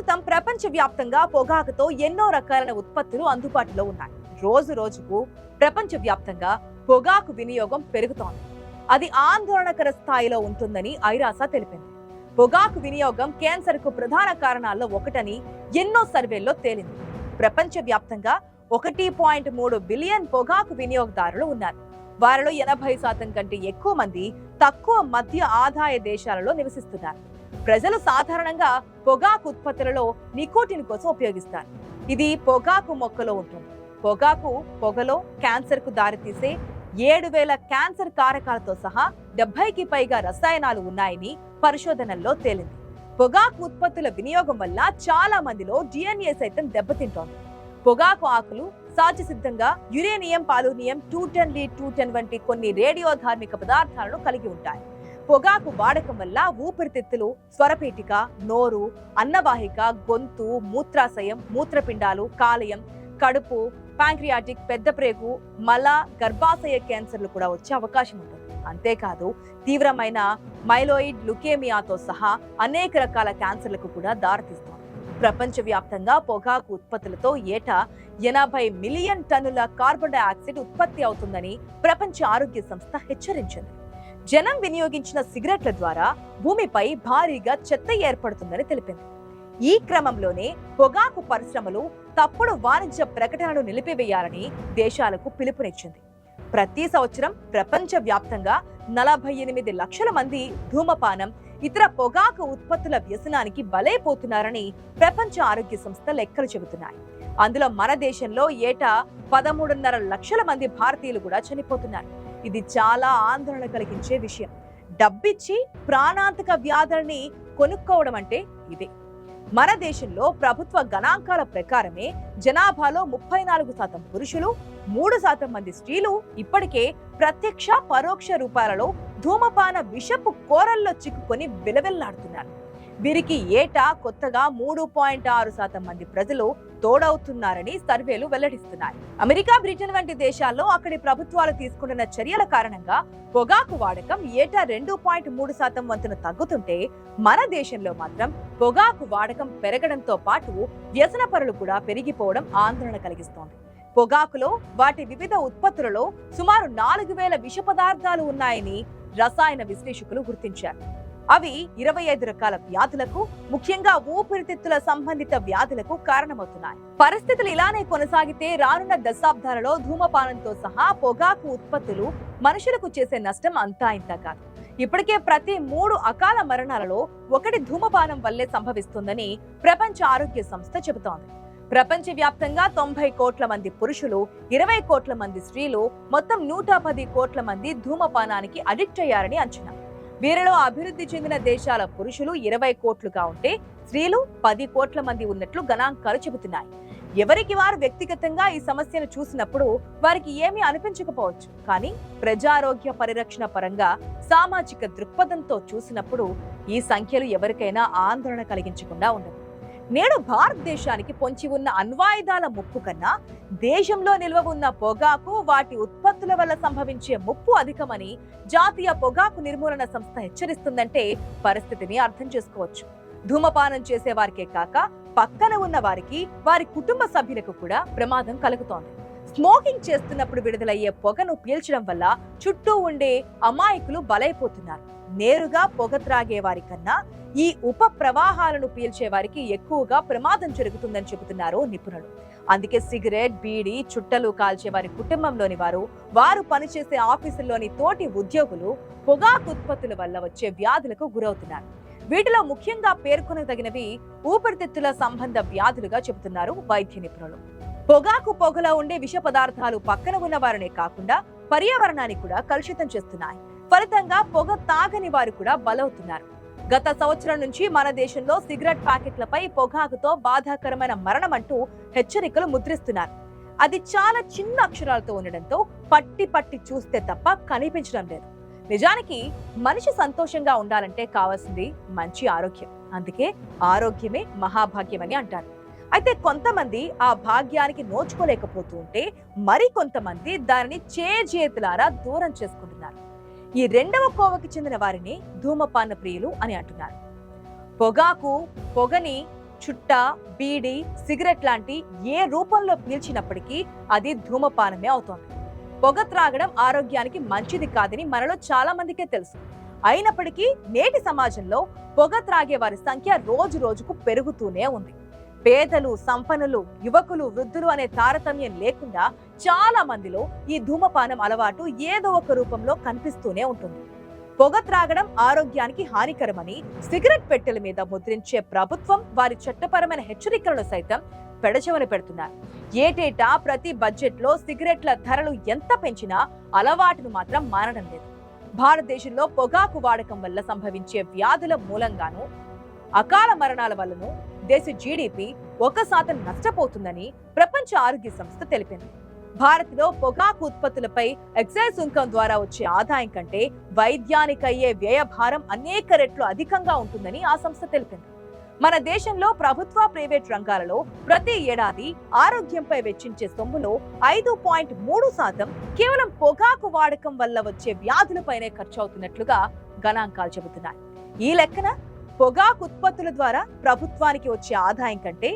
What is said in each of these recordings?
ప్రస్తుతం ప్రపంచవ్యాప్తంగా పొగాకుతో ఎన్నో రకాలైన ఉత్పత్తులు అందుబాటులో ఉన్నాయి. రోజు రోజుకు ప్రపంచవ్యాప్తంగా పొగాకు వినియోగం పెరుగుతోంది. అది ఆందోళనకర స్థాయిలో ఉంటుందని ఐరాస తెలిపింది. పొగాకు వినియోగం క్యాన్సర్ కు ప్రధాన కారణాల్లో ఒకటని ఎన్నో సర్వేల్లో తేలింది. ప్రపంచవ్యాప్తంగా 1.3 బిలియన్ పొగాకు వినియోగదారులు ఉన్నారు. వారిలో 80% కంటే ఎక్కువ మంది తక్కువ మధ్య ఆదాయ దేశాలలో నివసిస్తున్నారు. ప్రజలు సాధారణంగా పొగాకు ఉత్పత్తులలో నికోటిన్ కోసం ఉపయోగిస్తారు. ఇది పొగాకు మొక్కలో ఉంటుంది. పొగాకు పొగలో క్యాన్సర్ కు దారితీసే 7,000 క్యాన్సర్ కారకాలతో సహా 70కి పైగా రసాయనాలు ఉన్నాయని పరిశోధనల్లో తేలింది. పొగాకు ఉత్పత్తుల వినియోగం వల్ల చాలా మందిలో DNA సైతం దెబ్బతింటోంది. పొగాకు ఆకులు సహజసిద్ధంగా యురేనియం, పాలూనియం, 210 లీడ్ 210 వంటి కొన్ని రేడియోధార్మిక పదార్థాలను కలిగి ఉంటాయి. పొగాకు వాడకం వల్ల ఊపిరితిత్తులు, స్వరపేటిక, నోరు, అన్నవాహిక, గొంతు, మూత్రాశయం, మూత్రపిండాలు, కాలేయం, కడుపు, ప్యాంక్రియాటిక్, పెద్దప్రేగు, మల, గర్భాశయ క్యాన్సర్లు కూడా వచ్చే అవకాశం ఉంటుంది. అంతేకాదు తీవ్రమైన మైలోయిడ్ లుకేమియాతో సహా అనేక రకాల క్యాన్సర్లకు కూడా దారితీస్తుంది. ప్రపంచవ్యాప్తంగా పొగాకు ఉత్పత్తులతో ఏటా 80 మిలియన్ టన్నుల కార్బన్ డైఆక్సైడ్ ఉత్పత్తి అవుతుందని ప్రపంచ ఆరోగ్య సంస్థ హెచ్చరించింది. జనం వినియోగించిన సిగరెట్ల ద్వారా భూమిపై భారీగా చెత్త ఏర్పడుతుందని తెలిపింది. ఈ క్రమంలోనే పొగాకు పరిశ్రమలు తప్పుడు వాణిజ్య ప్రకటనలు నిలిపివేయాలని దేశాలకు పిలుపునిచ్చింది. ప్రతి సంవత్సరం ప్రపంచ వ్యాప్తంగా 48 లక్షల మంది ధూమపానం, ఇతర పొగాకు ఉత్పత్తుల వ్యసనానికి బలైపోతున్నారని ప్రపంచ ఆరోగ్య సంస్థ లెక్కలు చెబుతున్నాయి. అందులో మన దేశంలో ఏటా 13.5 లక్షల మంది భారతీయులు కూడా చనిపోతున్నారు. ఇది చాలా ఆందోళన కలిగించే విషయం. డబ్బిచ్చి ప్రాణాంతక వ్యాధుల్ని కొనుక్కోవడం అంటే ఇదే. మన దేశంలో ప్రభుత్వ గణాంకాల ప్రకారమే జనాభాలో 34% పురుషులు, 3% మంది స్త్రీలు ఇప్పటికే ప్రత్యక్ష పరోక్ష రూపాలలో ధూమపాన విషపు కోరల్లో చిక్కుకొని విలవిల్లాడుతున్నారు. వీరికి ఏటా కొత్తగా 3.6% మంది ప్రజలు తోడవుతున్నారని సర్వేలు వెల్లడిస్తున్నాయి. అమెరికా, బ్రిటన్ వంటి దేశాల్లో అక్కడి ప్రభుత్వాలు తీసుకుంటున్న చర్యల కారణంగా పొగాకు వాడకం ఏటా 2.3% వంతున తగ్గుతుంటే, మన దేశంలో మాత్రం పొగాకు వాడకం పెరగడంతో పాటు వ్యసనపరులు కూడా పెరిగిపోవడం ఆందోళన కలిగిస్తోంది. పొగాకులో వాటి వివిధ ఉత్పత్తులలో సుమారు 4,000 విష పదార్థాలు ఉన్నాయని రసాయన విశ్లేషకులు గుర్తించారు. అవి 25 రకాల వ్యాధులకు, ముఖ్యంగా ఊపిరితిత్తుల సంబంధిత వ్యాధులకు కారణమవుతున్నాయి. పరిస్థితులు ఇలానే కొనసాగితే రానున్న దశాబ్దాలలో ధూమపానంతో సహా పొగాకు ఉత్పత్తులు మనుషులకు చేసే నష్టం అంతా ఇంత కాదు. ఇప్పటికే ప్రతి 3 అకాల మరణాలలో 1 ధూమపానం వల్లే సంభవిస్తుందని ప్రపంచ ఆరోగ్య సంస్థ చెబుతోంది. ప్రపంచవ్యాప్తంగా 90 కోట్ల మంది పురుషులు, 20 కోట్ల మంది స్త్రీలు, మొత్తం 110 కోట్ల మంది ధూమపానానికి అడిక్ట్ అయ్యారని అంచనా. వీరిలో అభివృద్ధి చెందిన దేశాల పురుషులు 20 కోట్లుగా ఉంటే స్త్రీలు 10 కోట్ల మంది ఉన్నట్లు గణాంకాలు చెబుతున్నాయి. ఎవరికి వారు వ్యక్తిగతంగా ఈ సమస్యను చూసినప్పుడు వారికి ఏమీ అనిపించకపోవచ్చు. కానీ ప్రజారోగ్య పరిరక్షణ పరంగా సామాజిక దృక్పథంతో చూసినప్పుడు ఈ సంఖ్యలు ఎవరికైనా ఆందోళన కలిగించకుండా ఉండవు. నేడు భారతదేశానికి పొంచి ఉన్న అణ్వాయుధాల ముప్పు కన్నా దేశంలో నిల్వ ఉన్న పొగాకు, వాటి ఉత్పత్తుల వల్ల సంభవించే ముప్పు అధికమని జాతీయ పొగాకు నిర్మూలన సంస్థ హెచ్చరిస్తుందంటే పరిస్థితిని అర్థం చేసుకోవచ్చు. ధూమపానం చేసే వారికే కాక పక్కన ఉన్న వారికి, వారి కుటుంబ సభ్యులకు కూడా ప్రమాదం కలుగుతోంది. స్మోకింగ్ చేస్తున్నప్పుడు విడుదలయ్యే పొగను పీల్చడం వల్ల చుట్టూ ఉండే అమాయకులు బలైపోతున్నారు. నేరుగా పొగ త్రాగే వారి కన్నా ఈ ఉప ప్రవాహాలను పీల్చే వారికి ఎక్కువగా ప్రమాదం జరుగుతుందని చెబుతున్నారు నిపుణులు. అందుకే సిగరెట్, బీడీ, చుట్టలు కాల్చే వారి కుటుంబంలోని వారు పనిచేసే ఆఫీసుల్లోని తోటి ఉద్యోగులు పొగాకు ఉత్పత్తుల వల్ల వచ్చే వ్యాధులకు గురవుతున్నారు. వీటిలో ముఖ్యంగా పేర్కొనదగినవి ఊపిరితిత్తుల సంబంధ వ్యాధులుగా చెబుతున్నారు వైద్య నిపుణులు. పొగాకు పొగలో ఉండే విష పదార్థాలు పక్కన ఉన్న వారినే కాకుండా పర్యావరణాన్ని కూడా కలుషితం చేస్తున్నాయి. ఫలితంగా పొగ తాగని వారు కూడా బలవుతున్నారు. గత సంవత్సరం నుంచి మన దేశంలో సిగరెట్ ప్యాకెట్లపై పొగాకుతో బాధాకరమైన మరణం అంటూ హెచ్చరికలు ముద్రిస్తున్నారు. అది చాలా చిన్న అక్షరాలతో ఉండడంతో పట్టి చూస్తే తప్ప కనిపించడం లేదు. నిజానికి మనిషి సంతోషంగా ఉండాలంటే కావాల్సింది మంచి ఆరోగ్యం. అందుకే ఆరోగ్యమే మహాభాగ్యమని అంటారు. అయితే కొంతమంది ఆ భాగ్యానికి నోచుకోలేకపోతూ ఉంటే మరి కొంతమంది దానిని చేజేతులారా దూరం చేసుకుంటున్నారు. ఈ రెండవ కోవకి చెందిన వారిని ధూమపాన ప్రియులు అని అంటున్నారు. పొగని చుట్ట, బీడి, సిగరెట్ లాంటి ఏ రూపంలో పీల్చినప్పటికీ అది ధూమపానమే అవుతోంది. పొగ త్రాగడం ఆరోగ్యానికి మంచిది కాదని మనలో చాలా మందికే తెలుసు. అయినప్పటికీ నేటి సమాజంలో పొగ త్రాగే వారి సంఖ్య రోజు రోజుకు పెరుగుతూనే ఉంది. పేదలు, సంపన్నులు, యువకులు, వృద్ధులు అనే తారతమ్యం లేకుండా చాలా మందిలో ఈ ధూమపానం అలవాటు ఏదో ఒక రూపంలో కనిపిస్తూనే ఉంటుంది. పొగ త్రాగడం ఆరోగ్యానికి హానికరమని సిగరెట్ పెట్టెల మీద ముద్రించే ప్రభుత్వం వారి చట్టపరమైన హెచ్చరికలను సైతం పెడచెవిన పెడుతున్నారు. ఏటేటా ప్రతి బడ్జెట్ లో సిగరెట్ల ధరలు ఎంత పెంచినా అలవాటును మాత్రం మానడం లేదు. భారతదేశంలో పొగాకు వాడకం వల్ల సంభవించే వ్యాధుల మూలంగాను, అకాల మరణాల వల్లను దేశ జీడీపీ 1% నష్టపోతుందని ప్రపంచ ఆరోగ్య సంస్థ తెలిపింది. భారత్లో పొగాకు ఉత్పత్తులపై ఎక్సైజ్ సుంకం ద్వారా వచ్చే ఆదాయం కంటే వైద్యానికయ్యే వ్యయ భారం అనేక రెట్లు అధికంగా ఉంటుందని ఆ సంస్థ తెలిపింది. మన దేశంలో ప్రభుత్వ, ప్రైవేట్ రంగాలలో ప్రతి ఏడాది ఆరోగ్యంపై వెచ్చించే సొమ్ములో 5.3% కేవలం పొగాకు వాడకం వల్ల వచ్చే వ్యాధులపైనే ఖర్చు అవుతున్నట్లుగా గణాంకాలు చెబుతున్నాయి. ఈ లెక్కన పొగాకు ఉత్పత్తుల ద్వారా ప్రభుత్వానికి వచ్చే ఆదాయం కంటే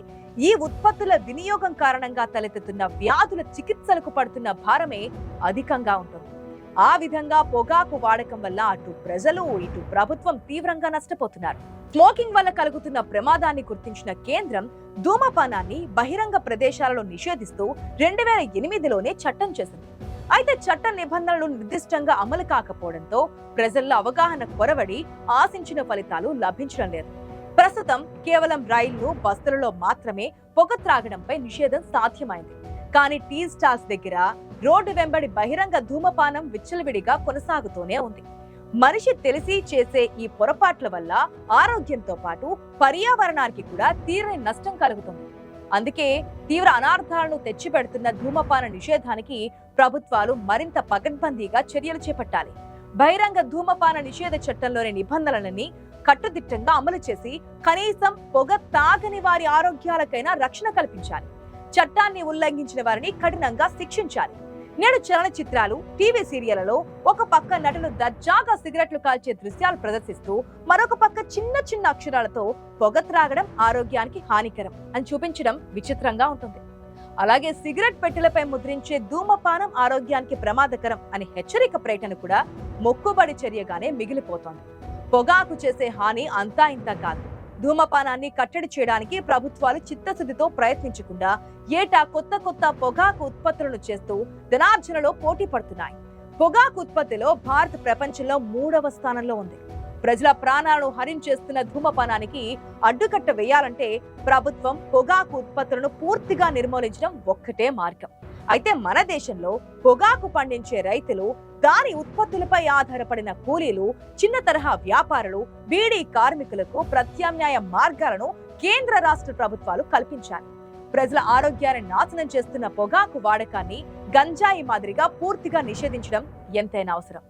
ఈ ఉత్పత్తుల వినియోగం కారణంగా తలెత్తుతున్న వ్యాధుల చికిత్సలకు పడుతున్న భారమే అధికంగా ఉంటుంది. ఆ విధంగా పొగాకు వాడకం వల్ల అటు ప్రజలు, ఇటు ప్రభుత్వం తీవ్రంగా నష్టపోతున్నారు. స్మోకింగ్ వల్ల కలుగుతున్న ప్రమాదాన్ని గుర్తించిన కేంద్రం ధూమపానాన్ని బహిరంగ ప్రదేశాలలో నిషేధిస్తూ 2008లోనే చట్టం చేసింది. అయితే చట్ట నిబంధనలు నిర్దిష్టంగా అమలు కాకపోవడంతో ప్రజల్లో అవగాహన కొరవడి ఆశించిన ఫలితాలు లభించడం లేదు. ప్రస్తుతం కేవలం రైళ్లు, బస్సులలో మాత్రమే పొగ త్రాగడంపై నిషేధం సాధ్యమైంది. కానీ టీ స్టాల్స్ దగ్గర, రోడ్డు వెంబడి బహిరంగ ధూమపానం విచ్చలవిడిగా కొనసాగుతూనే ఉంది. మనిషి తెలిసి చేసే ఈ పొరపాట్ల వల్ల ఆరోగ్యంతో పాటు పర్యావరణానికి కూడా తీరని నష్టం కలుగుతుంది. అందుకే తీవ్ర అనార్థాలను తెచ్చిపెడుతున్న ధూమపాన నిషేధానికి ప్రభుత్వాలు మరింత పకడ్బందీగా చర్యలు చేపట్టాలి. బహిరంగ ధూమపాన నిషేధ చట్టంలోని నిబంధనలని కట్టుదిట్టంగా అమలు చేసి కనీసం పొగ తాగని వారి ఆరోగ్యాలకైనా రక్షణ కల్పించాలి. చట్టాన్ని ఉల్లంఘించిన వారిని కఠినంగా శిక్షించాలి. నేడు చలనచిత్రాలు, టీవీ సీరియళ్లలో ఒక పక్క నటులు దర్జాగా సిగరెట్లు కాల్చే దృశ్యాలు ప్రదర్శిస్తూ మరొక పక్క చిన్న చిన్న అక్షరాలతో పొగ త్రాగడం ఆరోగ్యానికి హానికరం అని చూపించడం విచిత్రంగా ఉంటుంది. అలాగే సిగరెట్ పెట్టెలపై ముద్రించే ధూమపానం ఆరోగ్యానికి ప్రమాదకరం అని హెచ్చరిక ప్రకటన కూడా మొక్కుబడి చర్యగానే మిగిలిపోతోంది. పొగాకు చేసే హాని అంతా ఇంత కాదు. ధూమపానాన్ని కట్టడి చేయడానికి ప్రభుత్వాలు చిత్తశుద్ధితో ప్రయత్నించకుండా ఏటా కొత్త కొత్త పొగాకు ఉత్పత్తులను చేస్తూ ధనార్జనలో పోటీ పడుతున్నాయి. పొగాకు ఉత్పత్తిలో భారత్ ప్రపంచంలో 3వ స్థానంలో ఉంది. ప్రజల ప్రాణాలను హరించేస్తున్న ధూమపానానికి అడ్డుకట్ట వేయాలంటే ప్రభుత్వం పొగాకు ఉత్పత్తులను పూర్తిగా నిర్మూలించడం ఒక్కటే మార్గం. అయితే మన దేశంలో పొగాకు పండించే రైతులు, దాని ఉత్పత్తులపై ఆధారపడిన కూలీలు, చిన్న తరహా వ్యాపారులు, బీడీ కార్మికులకు ప్రత్యామ్నాయ మార్గాలను కేంద్ర, రాష్ట్ర ప్రభుత్వాలు కల్పించాలి. ప్రజల ఆరోగ్యాన్ని నాశనం చేస్తున్న పొగాకు వాడకాన్ని గంజాయి మాదిరిగా పూర్తిగా నిషేధించడం ఎంతైనా అవసరం.